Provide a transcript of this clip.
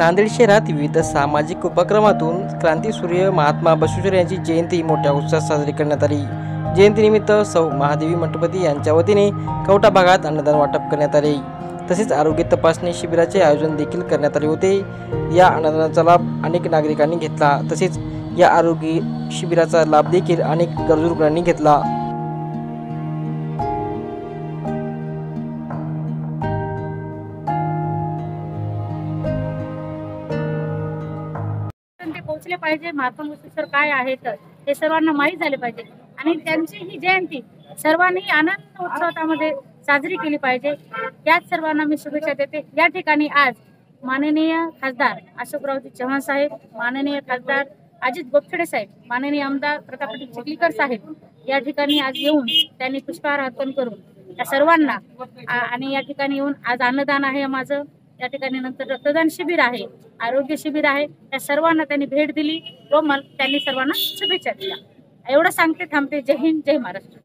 नांदेड शहरात विविध सामाजिक उपक्रमातून क्रांतीसूर्य महात्मा बसवेश्वर यांची जयंती मोठ्या उत्साहात साजरी करण्यात आली। जयंतीनिमित्त सौ महादेवी मंठपती यांच्या वतीने कवठा भागात अन्नदान वाटप करण्यात आले। तसेच आरोग्य तपासणी शिबिराचे आयोजन देखील करण्यात आले होते। या अन्नदानाचा लाभ अनेक नागरिकांनी घेतला। तसेच या आरोग्य शिबिराचा लाभ देखील अनेक गरजू रुग्णांनी घेतला। ते पोहोचले पाहिजे। महात्मा बसवेश्वर काय आहेत हे सर्वांना माहीत झाले पाहिजे आणि त्यांची ही जयंती सर्वांनी आनंद उत्सवामध्ये साजरी केली पाहिजे। याच सर्वांना मी शुभेच्छा देते। या ठिकाणी आज माननीय खासदार अशोकरावजी चव्हाण साहेब, माननीय खासदार अजित गोपछडे साहेब, माननीय आमदार प्रतापजी चिखलीकर साहेब या ठिकाणी आज येऊन त्यांनी पुष्पहार अर्पण करून या सर्वांना आणि या ठिकाणी येऊन आज अन्नदान आहे माझं, या ठिकाणी नंतर रक्तदान शिबिर आहे, आरोग्य शिबिर आहे, या सर्वांना त्यांनी भेट दिली व त्यांनी सर्वांना शुभेच्छा दिल्या। एवढं सांगते थांबते। जय हिंद, जय महाराष्ट्र।